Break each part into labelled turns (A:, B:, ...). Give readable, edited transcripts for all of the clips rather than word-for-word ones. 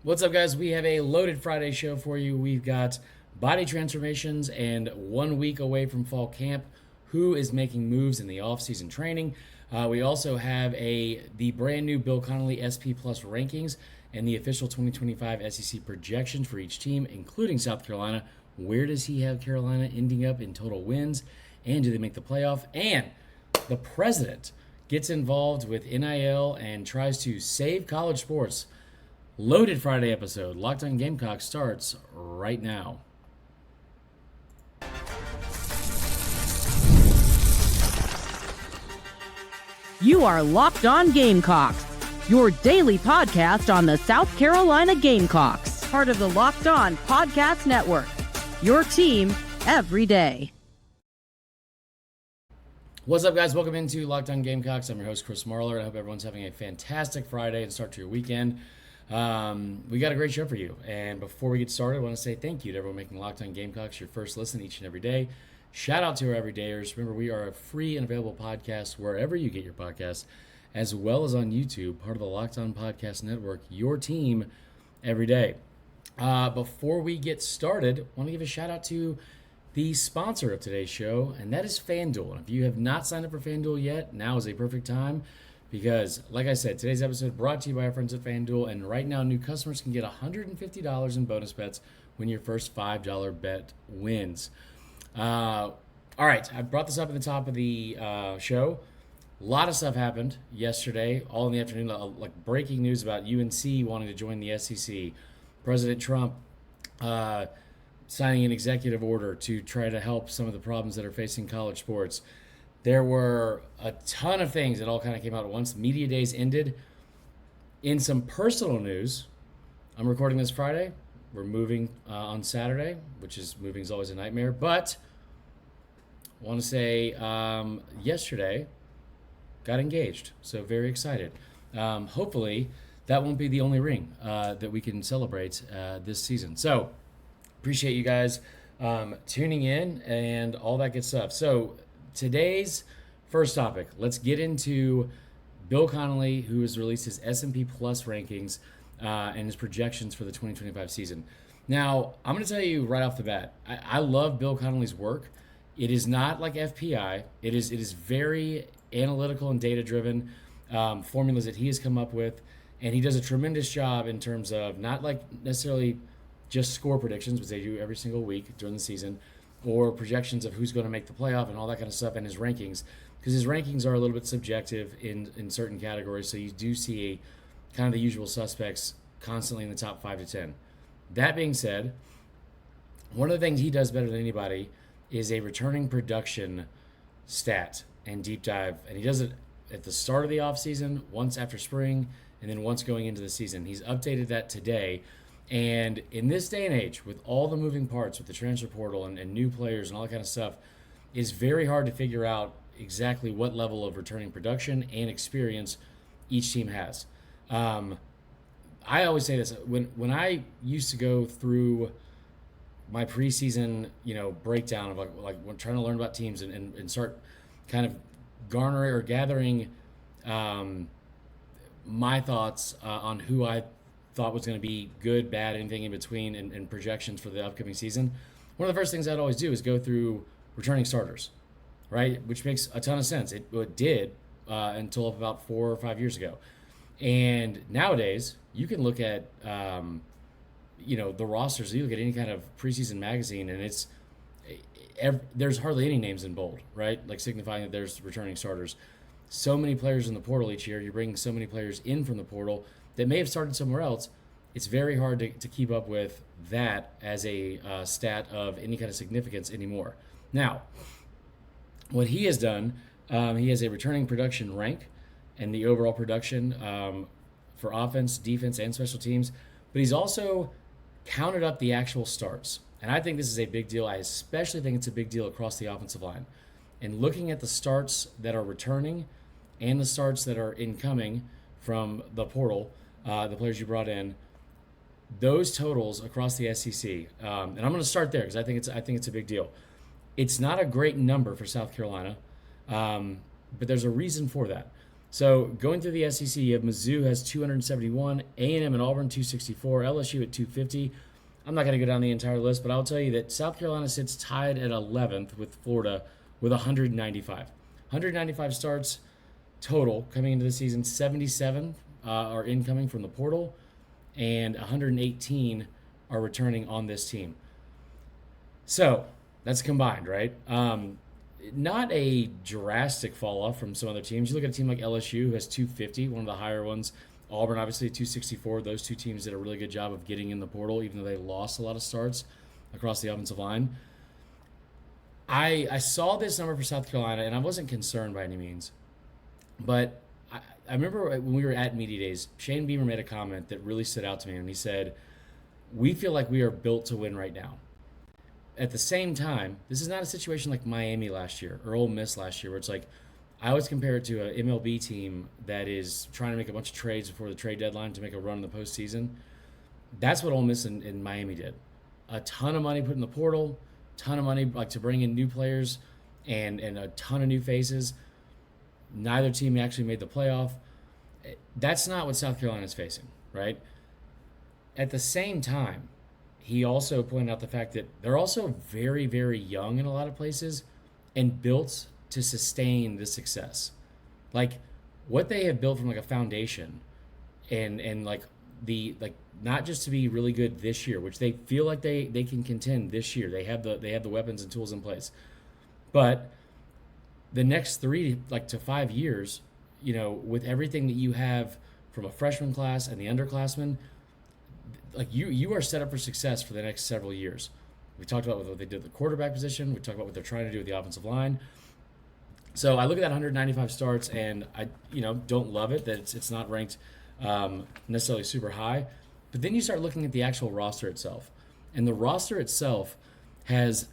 A: What's up, guys? We have a loaded Friday show for you. We've got body transformations and 1 week away from fall camp. Who is making moves in the offseason training? We also have the brand new Bill Connelly SP Plus rankings and the official 2025 SEC projections for each team, including South Carolina. Where does he have Carolina ending up in total wins? And do they make the playoff? And the president gets involved with NIL and tries to save college sports. Loaded Friday episode. Locked on Gamecocks starts right now.
B: You are Locked On Gamecocks, your daily podcast on the South Carolina Gamecocks, part of the Locked On Podcast Network. Your team every day.
A: What's up, guys? Welcome into Locked On Gamecocks. I'm your host, Chris Marler. I hope everyone's having a fantastic Friday and start to your weekend. We got a great show for you. And before we get started, I want to say thank you to everyone making Locked On Gamecocks your first listen each and every day. Shout out to our everydayers. Remember, we are a free and available podcast wherever you get your podcasts, as well as on YouTube, part of the Locked On Podcast Network, your team every day. Before we get started, I want to give a shout out to the sponsor of today's show, and that is FanDuel. And if you have not signed up for FanDuel yet, now is a perfect time. Because, like I said, today's episode brought to you by our friends at FanDuel, and right now new customers can get $150 in bonus bets when your first $5 bet wins. All right, I brought this up at the top of the show. A lot of stuff happened yesterday, all in the afternoon, like breaking news about UNC wanting to join the SEC. President Trump signing an executive order to try to help some of the problems that are facing college sports. There were a ton of things that all kind of came out at once. Media days ended. In some personal news, I'm recording this Friday. We're moving on Saturday, which is moving is always a nightmare. But I want to say yesterday got engaged, so very excited. Hopefully that won't be the only ring that we can celebrate this season. So appreciate you guys tuning in and all that good stuff. So today's first topic, let's get into Bill Connelly, who has released his S&P Plus rankings and his projections for the 2025 season. Now, I'm going to tell you right off the bat, I love Bill Connelly's work. It is not like FPI. It is very analytical and data-driven formulas that he has come up with, and he does a tremendous job in terms of not like necessarily just score predictions, which they do every single week during the season, or projections of who's going to make the playoff and all that kind of stuff, and his rankings, because his rankings are a little bit subjective in certain categories, so you do see kind of the usual suspects constantly in the top 5 to 10. That being said, one of the things he does better than anybody is a returning production stat and deep dive, and he does it at the start of the offseason, once after spring, and then once going into the season. He's updated that today. And in this day and age, with all the moving parts, with the transfer portal and new players and all that kind of stuff, it's very hard to figure out exactly what level of returning production and experience each team has. I always say this, when I used to go through my preseason, breakdown of like when trying to learn about teams and start kind of garnering or gathering my thoughts on who I thought was going to be good, bad, anything in between, and projections for the upcoming season. One of the first things I'd always do is go through returning starters, right? Which makes a ton of sense. It did until about 4 or 5 years ago. And nowadays, you can look at, the rosters. You look at any kind of preseason magazine, and there's hardly any names in bold, right? Like signifying that there's returning starters. So many players in the portal each year. You're bringing so many players in from the portal that may have started somewhere else. It's very hard to keep up with that as a stat of any kind of significance anymore. Now, what he has done, he has a returning production rank and the overall production for offense, defense, and special teams, but he's also counted up the actual starts. And I think this is a big deal. I especially think it's a big deal across the offensive line. And looking at the starts that are returning and the starts that are incoming from the portal, the players you brought in, those totals across the SEC, and I'm going to start there because I think it's a big deal. It's not a great number for South Carolina, but there's a reason for that. So going through the SEC, you have Mizzou has 271, A&M and Auburn 264, LSU at 250. I'm not going to go down the entire list, but I'll tell you that South Carolina sits tied at 11th with Florida with 195. 195 starts total coming into the season. 77 are incoming from the portal, and 118 are returning on this team. So that's combined, right? Not a drastic fall off from some other teams. You look at a team like LSU, who has 250, one of the higher ones. Auburn, obviously, 264. Those two teams did a really good job of getting in the portal, even though they lost a lot of starts across the offensive line. I saw this number for South Carolina, and I wasn't concerned by any means. But I remember when we were at Media Days, Shane Beamer made a comment that really stood out to me, and he said, "We feel like we are built to win right now." At the same time, this is not a situation like Miami last year or Ole Miss last year, where it's like, I always compare it to an MLB team that is trying to make a bunch of trades before the trade deadline to make a run in the postseason. That's what Ole Miss and Miami did. A ton of money put in the portal, ton of money like to bring in new players and a ton of new faces. Neither team actually made the playoff. That's not what South Carolina is facing, right? At the same time, he also pointed out the fact that they're also very, very young in a lot of places and built to sustain the success. Like what they have built from like a foundation and like not just to be really good this year, which they feel like they can contend this year. They have the weapons and tools in place. But the next 3 to 5 years, with everything that you have from a freshman class and the underclassmen, like you are set up for success for the next several years. We talked about what they did at the quarterback position. We talked about what they're trying to do with the offensive line. So I look at that 195 starts, and I don't love it that it's not ranked necessarily super high. But then you start looking at the actual roster itself, and the roster itself has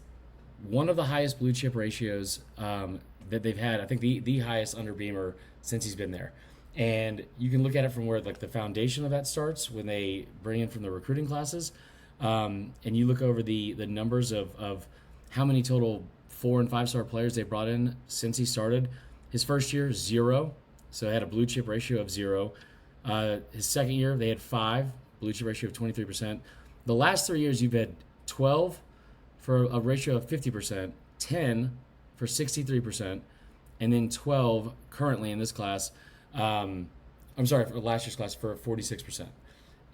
A: one of the highest blue chip ratios that they've had. I think the highest under Beamer since he's been there. And you can look at it from where like the foundation of that starts when they bring in from the recruiting classes, and you look over the numbers of how many total 4 and 5 star players they brought in since he started. His first year, 0, so he had a blue chip ratio of 0. His second year, they had 5, blue chip ratio of 23%. The last 3 years, you've had 12 for a ratio of 50%, 10 for 63%, and then 12 currently in this class. For last year's class for 46%.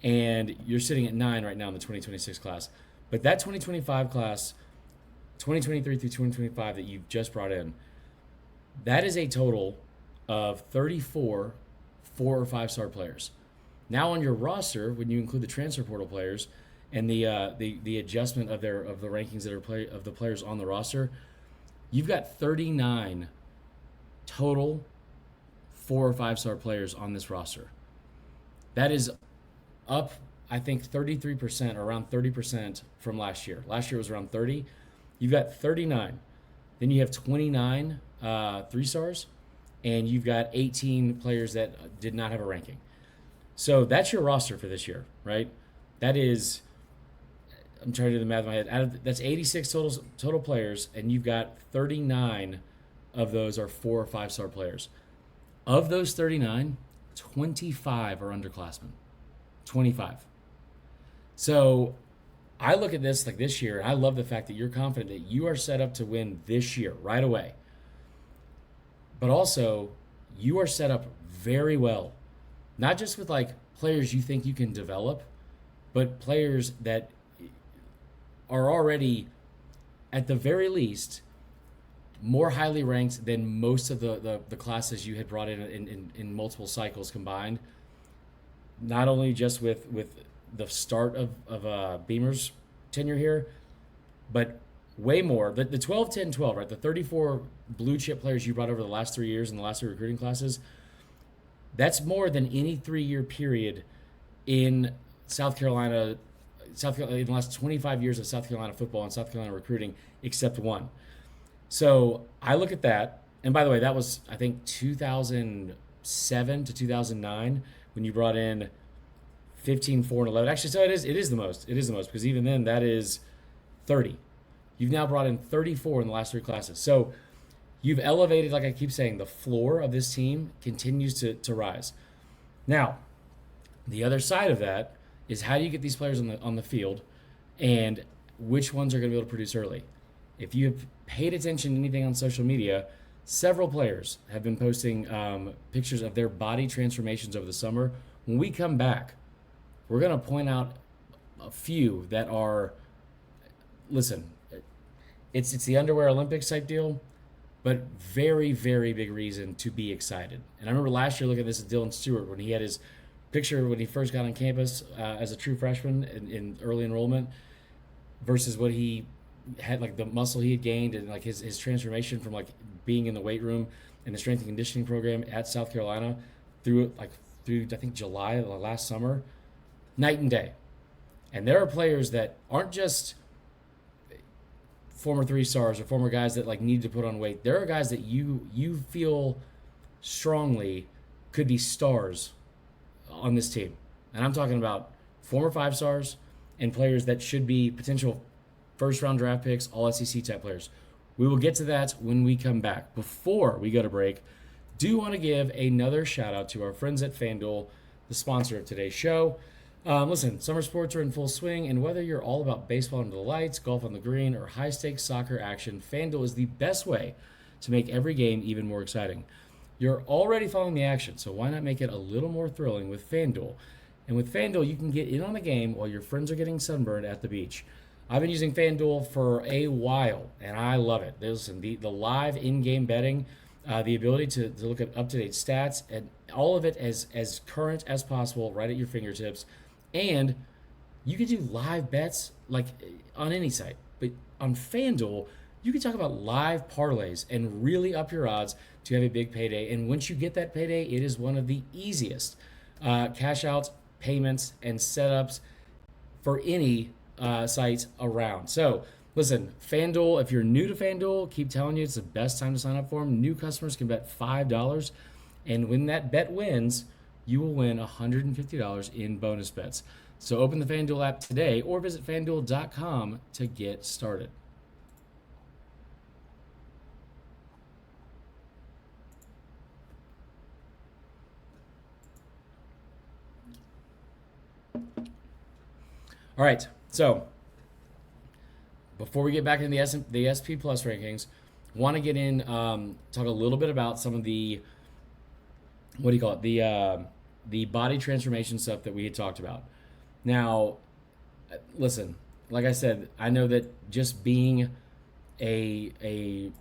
A: And you're sitting at 9 right now in the 2026 class. But that 2025 class, 2023 through 2025 that you've just brought in, that is a total of 34 4 or 5 star players. Now on your roster, when you include the transfer portal players and the adjustment of the rankings that are of the players on the roster, you've got 39 total 4 or 5 star players on this roster. That is up, I think, 33% or around 30% from last year. Last year was around 30. You've got 39. Then you have 29 3 stars, and you've got 18 players that did not have a ranking. So that's your roster for this year, right? That is, I'm trying to do the math in my head. That's 86 total players, and you've got 39 of those are 4 or 5 star players. Of those 39, 25 are underclassmen. 25. So I look at this like this year, and I love the fact that you're confident that you are set up to win this year right away. But also, you are set up very well, not just with like players you think you can develop, but players that are already, at the very least, more highly ranked than most of the classes you had brought in multiple cycles combined. Not only just with the start of Beamer's tenure here, but way more. The 12, 10, 12, right? The 34 blue chip players you brought over the last 3 years in the last 3 recruiting classes, that's more than any 3-year period in South Carolina, in the last 25 years of South Carolina football and South Carolina recruiting, except one. So I look at that, and by the way, that was, I think, 2007 to 2009 when you brought in 15, 4, and 11. Actually, so it is the most. It is the most, because even then, that is 30. You've now brought in 34 in the last 3 classes. So you've elevated, like I keep saying, the floor of this team continues to rise. Now, the other side of that is how do you get these players on the field, and which ones are going to be able to produce early. If you have paid attention to anything on social media, several players have been posting pictures of their body transformations over the summer. When we come back, we're going to point out a few that are, listen, it's the underwear Olympics type deal, but very, very big reason to be excited. And I remember last year looking at this at Dylan Stewart when he had his picture when he first got on campus as a true freshman in early enrollment versus what he had, like the muscle he had gained and like his transformation from like being in the weight room and the strength and conditioning program at South Carolina through I think July last summer, night and day. And there are players that aren't just former 3 stars or former guys that like need to put on weight. There are guys that you feel strongly could be stars on this team. And I'm talking about former 5 stars and players that should be potential first round draft picks, all SEC type players. We will get to that when we come back. Before we go to break, do want to give another shout out to our friends at FanDuel, the sponsor of today's show. Listen, summer sports are in full swing, and whether you're all about baseball under the lights, golf on the green, or high-stakes soccer action, FanDuel is the best way to make every game even more exciting. You're already following the action, so why not make it a little more thrilling with FanDuel? And with FanDuel, you can get in on the game while your friends are getting sunburned at the beach. I've been using FanDuel for a while, and I love it. Listen, the live in-game betting, the ability to look at up-to-date stats, and all of it as current as possible right at your fingertips. And you can do live bets like on any site. But on FanDuel, you can talk about live parlays and really up your odds to have a big payday. And once you get that payday, it is one of the easiest cash outs, payments, and setups for any site around. So listen, FanDuel, if you're new to FanDuel, keep telling you it's the best time to sign up for them. New customers can bet $5. And when that bet wins, you will win $150 in bonus bets. So open the FanDuel app today or visit FanDuel.com to get started. All right, so before we get back into the SP Plus rankings, want to get in, talk a little bit about some of the, what do you call it, the body transformation stuff that we had talked about. Now, listen, like I said, I know that just being a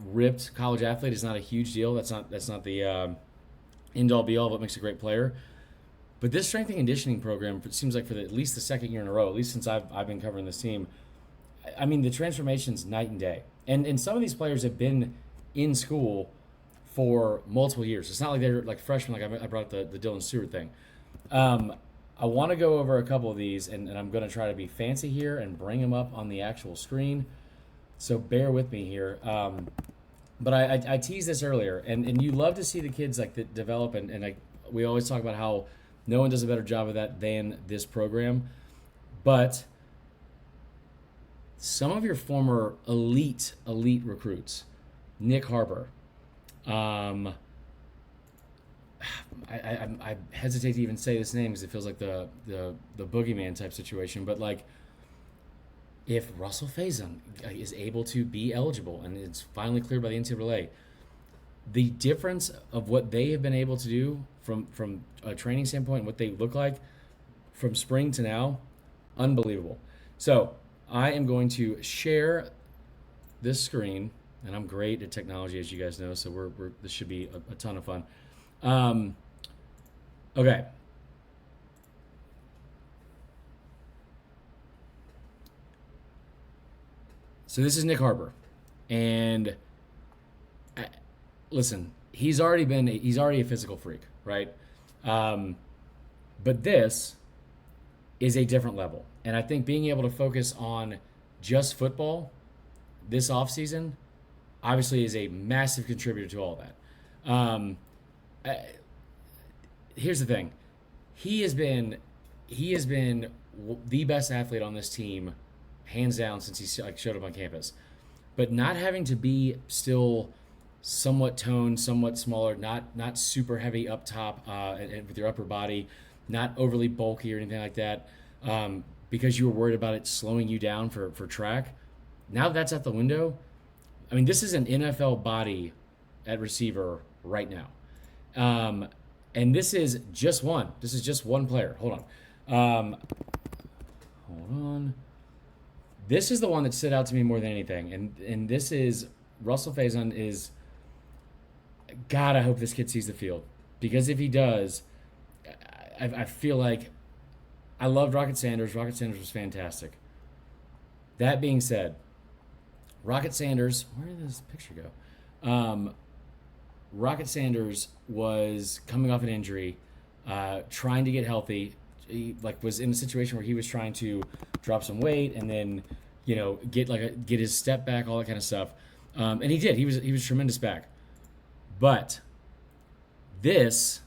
A: ripped college athlete is not a huge deal. That's not the end all be all of what makes a great player. But this strength and conditioning program, it seems like for at least the second year in a row, at least since I've been covering this team, I mean, the transformation's night and day. And some of these players have been in school for multiple years. It's not like they're like freshmen, like I brought up the Dylan Stewart thing. I want to go over a couple of these, and I'm going to try to be fancy here and bring them up on the actual screen. So bear with me here. But I teased this earlier, and you love to see the kids like that develop, and we always talk about how no one does a better job of that than this program. But some of your former elite recruits, Nick Harper, I hesitate to even say this name because it feels like the boogeyman type situation, but like if Russell Faison is able to be eligible and it's finally cleared by the NCAA, the difference of what they have been able to do from a training standpoint, what they look like from spring to now, unbelievable. So I am going to share this screen, and I'm great at technology, as you guys know, so this should be a ton of fun. Okay. So this is Nick Harper, and listen, he's already a physical freak, right? But this is a different level, and I think being able to focus on just football this offseason obviously is a massive contributor to all that. Here's the thing. He has been the best athlete on this team, hands down, since he showed up on campus. but not having to be still somewhat toned, somewhat smaller, not super heavy up top and with your upper body, not overly bulky or anything like that, because you were worried about it slowing you down for track. Now that's out the window. I mean, this is an NFL body at receiver right now. And this is just one. This is just one player. Hold on. Hold on. This is the one that stood out to me more than anything. And this is Russell Faison is. God, I hope this kid sees the field. Because if he does, I feel like I loved Rocket Sanders. Rocket Sanders was fantastic. That being said, Rocket Sanders, where did this picture go? Rocket Sanders was coming off an injury, trying to get healthy. He was in a situation where he was trying to drop some weight and then, get his step back, all that kind of stuff. And he did. He was tremendous back. But this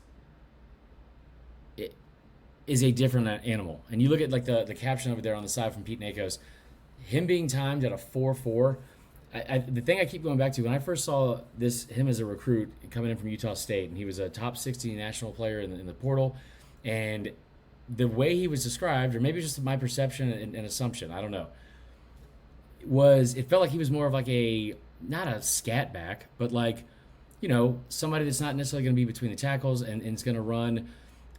A: is a different animal. And you look at the caption over there on the side from Pete Nakos, him being timed at a 4.4. The thing I keep going back to, when I first saw him as a recruit coming in from Utah State, and he was a top 60 national player in the portal, and the way he was described, or maybe just my perception and assumption, I don't know, it felt like he was more of like not a scat back, but somebody that's not necessarily going to be between the tackles and is going to run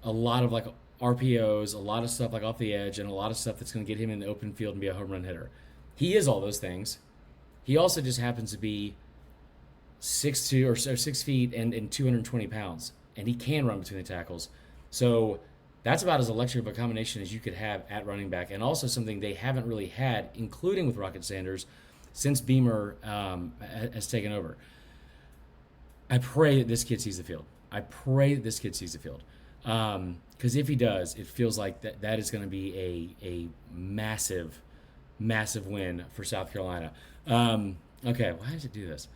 A: a lot of RPOs, a lot of stuff off the edge, and a lot of stuff that's going to get him in the open field and be a home run hitter. He is all those things. He also just happens to be 6'2" or 6 feet and 220 pounds, and he can run between the tackles. So that's about as electric of a combination as you could have at running back, and also something they haven't really had, including with Rocket Sanders, since Beamer has taken over. I pray that this kid sees the field. Because if he does, it feels like that is going to be a massive, massive win for South Carolina. Okay, why does it do this?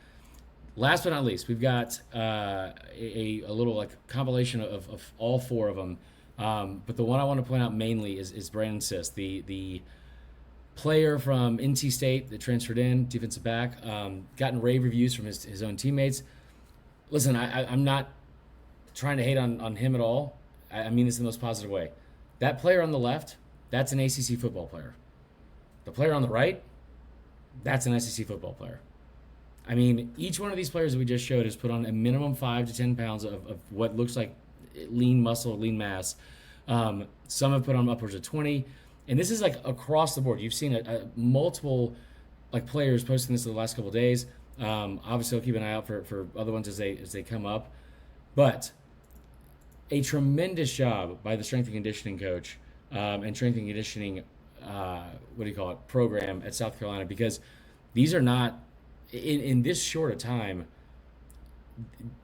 A: Last but not least, we've got a little compilation of all four of them. But the one I want to point out mainly is Brandon Siss, the player from NC State that transferred in, defensive back. Gotten rave reviews from his own teammates. Listen, I'm not trying to hate on him at all. I mean this in the most positive way. That player on the left, that's an ACC football player. The player on the right, that's an SEC football player. I mean, each one of these players that we just showed has put on a minimum 5 to 10 pounds of what looks like lean muscle, lean mass. Some have put on upwards of 20. And this is across the board. You've seen multiple players posting this in the last couple of days. Obviously, I'll keep an eye out for other ones as they come up. But a tremendous job by the strength and conditioning coach and strength and conditioning program at South Carolina, because these are not in this short a time.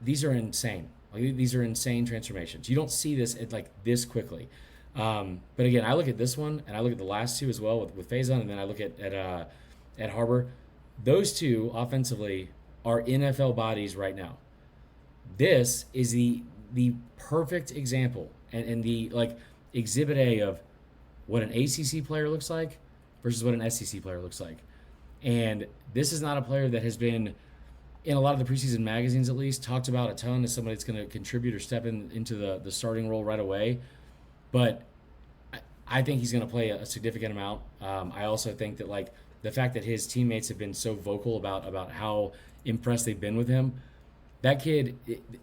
A: These are insane. These are insane transformations. You don't see this this quickly. But again, I look at this one and I look at the last two as well with Faison, and then I look at Harbor. Those two offensively are NFL bodies right now. This is the perfect example and the exhibit A of what an ACC player looks like versus what an SEC player looks like. And this is not a player that has been, in a lot of the preseason magazines at least, talked about a ton as somebody that's going to contribute or step into the starting role right away. But I think he's going to play a significant amount. I also think that the fact that his teammates have been so vocal about how impressed they've been with him, that kid,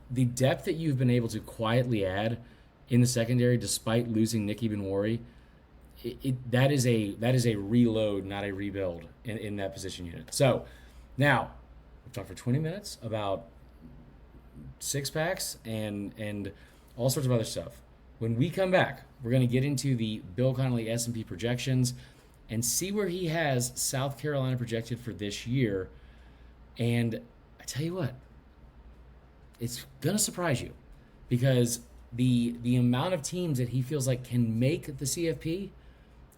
A: the depth that you've been able to quietly add in the secondary despite losing Nicky Benwari, that is a reload, not a rebuild in that position unit. So now we've talked for 20 minutes about six packs and all sorts of other stuff. When we come back, we're going to get into the Bill Connelly S&P projections and see where he has South Carolina projected for this year. And I tell you what, it's going to surprise you, because the amount of teams that he feels like can make the CFP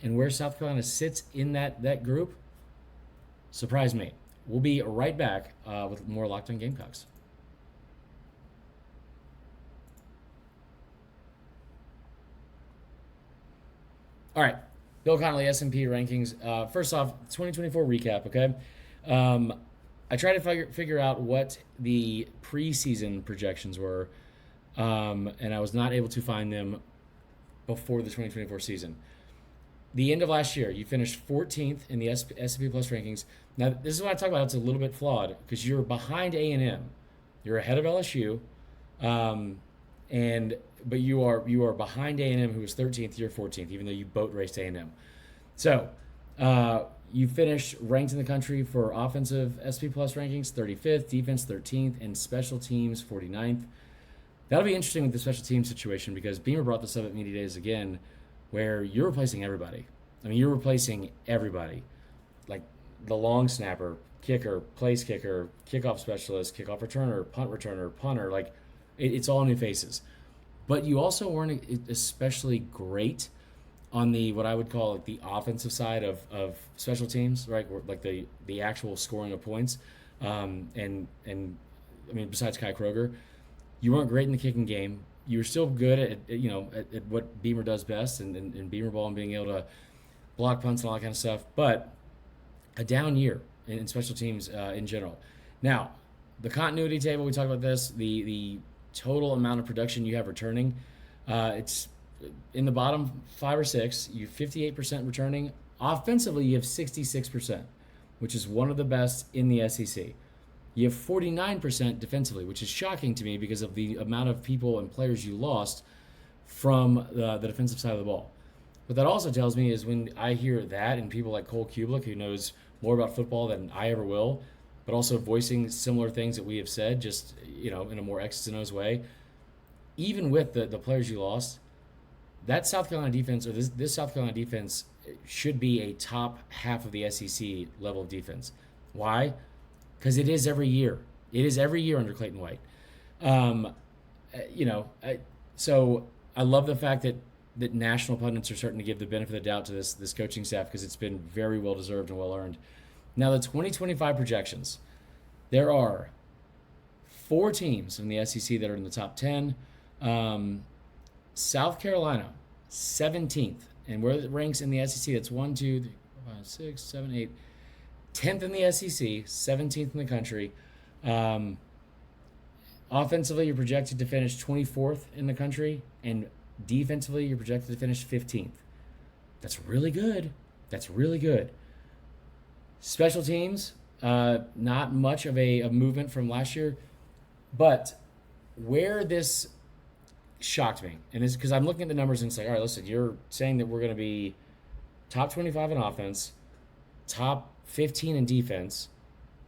A: and where South Carolina sits in that group surprised me. We'll be right back with more Locked On Gamecocks. All right, Bill Connelly S&P rankings. First off, 2024 recap, okay? I tried to figure out what the preseason projections were, and I was not able to find them before the 2024 season. The end of last year, you finished 14th in the S&P Plus rankings. Now, this is what I talk about. It's a little bit flawed because you're behind A&M. You're ahead of LSU, but you are behind A&M, who was 13th. You're 14th, even though you boat raced A&M. So you finished ranked in the country for offensive SP Plus rankings, 35th, defense 13th, and special teams 49th. That'll be interesting with the special teams situation because Beamer brought this up at Media Days again, where you're replacing everybody. I mean, you're replacing everybody. Like the long snapper, kicker, place kicker, kickoff specialist, kickoff returner, punter. Like it's all new faces. But you also weren't especially great on the what I would call like the offensive side of special teams, right? Like the actual scoring of points. And I mean, besides Kai Kroger, you weren't great in the kicking game. You were still good at what Beamer does best and Beamer ball and being able to block punts and all that kind of stuff. But a down year in special teams in general. Now, the continuity table, we talked about this, the total amount of production you have returning, it's in the bottom 5 or 6. You have 58% returning. Offensively, you have 66%, which is one of the best in the SEC. You have 49% defensively, which is shocking to me because of the amount of people and players you lost from the defensive side of the ball. What that also tells me is when I hear that and people like Cole Kublik, who knows more about football than I ever will, but also voicing similar things that we have said, just in a more X's and O's way, even with the players you lost, that South Carolina defense, or this South Carolina defense, should be a top half of the SEC level of defense. Why? Because it is every year. It is every year under Clayton White. So I love the fact that national pundits are starting to give the benefit of the doubt to this coaching staff because it's been very well deserved and well earned. Now the 2025 projections, there are 4 teams in the SEC that are in the top 10. South Carolina, 17th, and where it ranks in the SEC, that's 1, 2, 3, 4, 5, 6, 7, 8. 10th in the SEC, 17th in the country. Offensively, you're projected to finish 24th in the country, and defensively, you're projected to finish 15th. That's really good. That's really good. Special teams, not much of a movement from last year, but where this shocked me, and it's because I'm looking at the numbers and saying, all right, listen, you're saying that we're going to be top 25 in offense, top 15 in defense,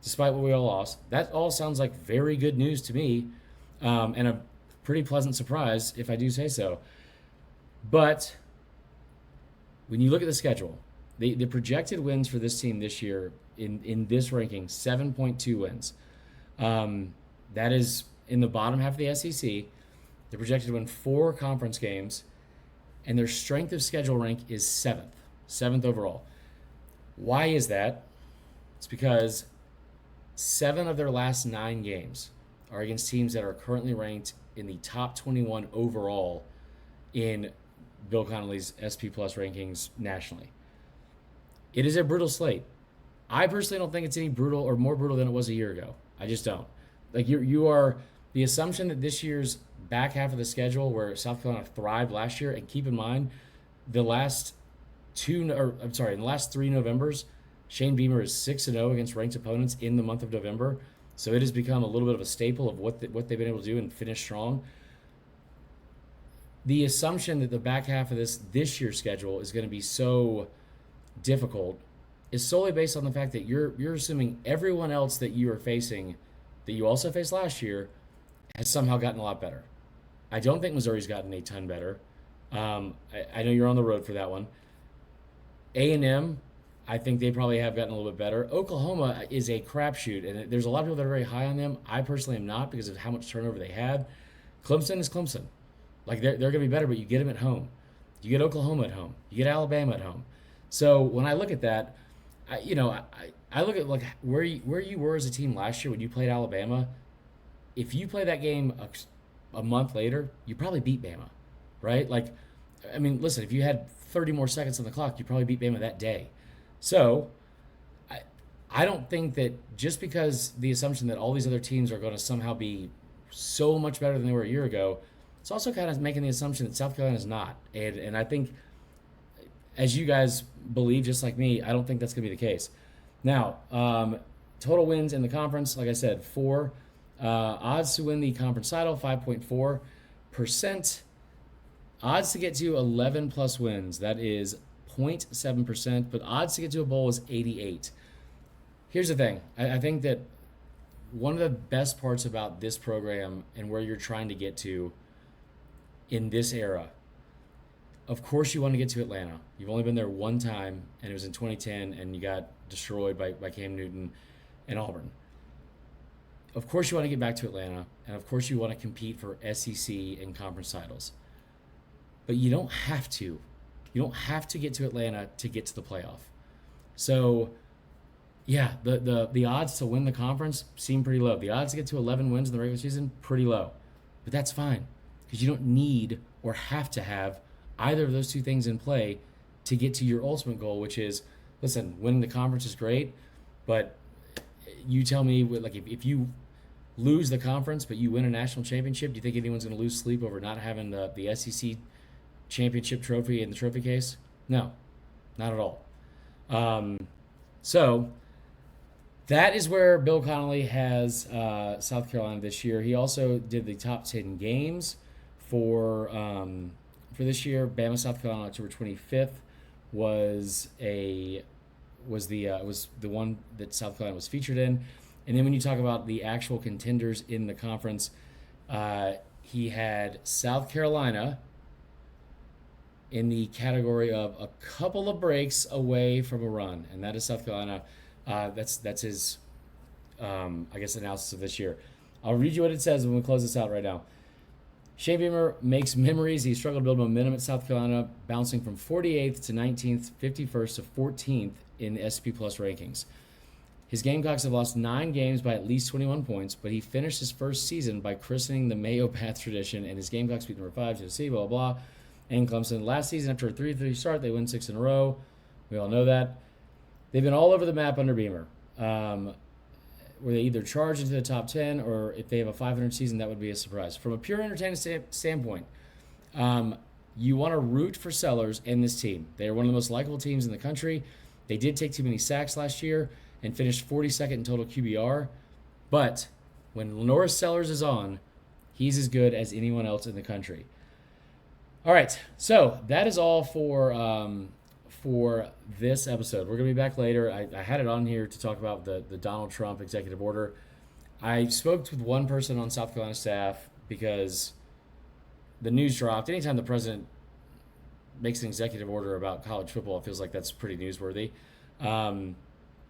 A: despite what we all lost. That all sounds like very good news to me, and a pretty pleasant surprise, if I do say so. But when you look at the schedule, the projected wins for this team this year in this ranking, 7.2 wins. That is in the bottom half of the SEC. They're projected to win 4 conference games, and their strength of schedule rank is 7th overall. Why is that? It's because 7 of their last 9 games are against teams that are currently ranked in the top 21 overall in Bill Connelly's SP Plus rankings nationally. It is a brutal slate. I personally don't think it's any brutal or more brutal than it was a year ago. I just don't. Like you are the assumption that this year's back half of the schedule, where South Carolina thrived last year, and keep in mind, in the last 3 Novembers, Shane Beamer is 6-0 against ranked opponents in the month of November. So it has become a little bit of a staple of what they've been able to do and finish strong. The assumption that the back half of this year's schedule is going to be so difficult is solely based on the fact that you're assuming everyone else that you are facing, that you also faced last year, has somehow gotten a lot better. I don't think Missouri's gotten a ton better. I know you're on the road for that one. A&M, I think they probably have gotten a little bit better. Oklahoma is a crapshoot, and there's a lot of people that are very high on them. I personally am not because of how much turnover they had. Clemson is Clemson. Like, they're going to be better, but you get them at home. You get Oklahoma at home. You get Alabama at home. So when I look at that, I look at like where you were as a team last year when you played Alabama. If you play that game a month later, you probably beat Bama, right? Like, I mean, listen, if you had 30 more seconds on the clock, you probably beat Bama that day. So I don't think that just because the assumption that all these other teams are going to somehow be so much better than they were a year ago, it's also kind of making the assumption that South Carolina is not. And I think, as you guys believe, just like me, I don't think that's going to be the case. Now, total wins in the conference, like I said, 4. Odds to win the conference title, 5.4%. Odds to get to 11 plus wins, that is 0.7%, but odds to get to a bowl is 88. Here's the thing. I think that one of the best parts about this program and where you're trying to get to in this era, of course you want to get to Atlanta. You've only been there one time, and it was in 2010, and you got destroyed by Cam Newton and Auburn. Of course you want to get back to Atlanta, and of course you want to compete for SEC and conference titles. But you don't have to. You don't have to get to Atlanta to get to the playoff. So, yeah, the odds to win the conference seem pretty low. The odds to get to 11 wins in the regular season, pretty low. But that's fine, because you don't need or have to have either of those two things in play to get to your ultimate goal, which is, listen, winning the conference is great, but you tell me, like, if you lose the conference but you win a national championship, do you think anyone's going to lose sleep over not having the SEC championship trophy in the trophy case? No, not at all. So that is where Bill Connelly has South Carolina this year. He also did the top 10 games for this year. Bama, South Carolina, October 25th was the one that South Carolina was featured in. And then when you talk about the actual contenders in the conference, he had South Carolina in the category of a couple of breaks away from a run, and that is South Carolina. That's his, I guess, analysis of this year. I'll read you what it says when we close this out right now. Shane Beamer makes memories. He struggled to build momentum at South Carolina, bouncing from 48th to 19th, 51st to 14th in the SP Plus rankings. His Gamecocks have lost 9 games by at least 21 points, but he finished his first season by christening the Mayo Path tradition, and his Gamecocks beat number 5, Tennessee, blah, blah, blah, and Clemson. Last season, after a 3-3 start, they win 6 in a row. We all know that. They've been all over the map under Beamer, where they either charge into the top 10, or if they have a 500 season, that would be a surprise. From a pure entertainment standpoint, you want to root for Sellers and this team. They are one of the most likable teams in the country. They did take too many sacks last year and finished 42nd in total QBR. But when Lenora Sellers is on, he's as good as anyone else in the country. All right, so that is all for this episode. We're going to be back later. I had it on here to talk about the Donald Trump executive order. I spoke with one person on South Carolina staff because the news dropped. Anytime the president makes an executive order about college football, it feels like that's pretty newsworthy.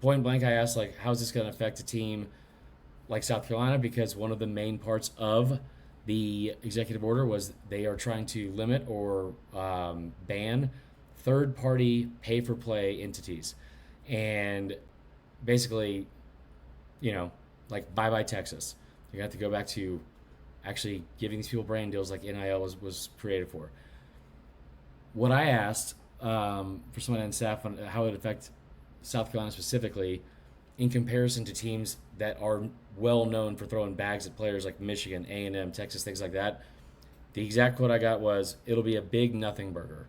A: Point blank, I asked, like, how is this going to affect a team like South Carolina? Because one of the main parts of the executive order was they are trying to limit or ban third-party pay-for-play entities. And basically, like, bye-bye Texas. You're going to have to go back to actually giving these people brand deals like NIL was created for. What I asked for someone on staff on how it would affect South Carolina specifically in comparison to teams that are well known for throwing bags at players like Michigan, A&M, Texas, things like that, the exact quote I got was, it'll be a big nothing burger.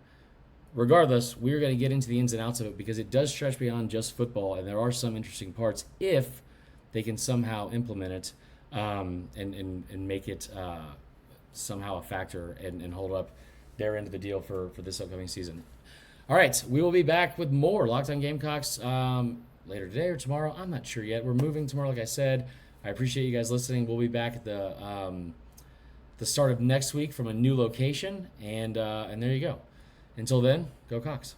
A: Regardless, we're going to get into the ins and outs of it because it does stretch beyond just football, and there are some interesting parts if they can somehow implement it and make it somehow a factor and hold up their end of the deal for this upcoming season. All right, we will be back with more Locked On Gamecocks later today or tomorrow. I'm not sure yet. We're moving tomorrow, like I said. I appreciate you guys listening. We'll be back at the start of next week from a new location, and there you go. Until then, go Cox.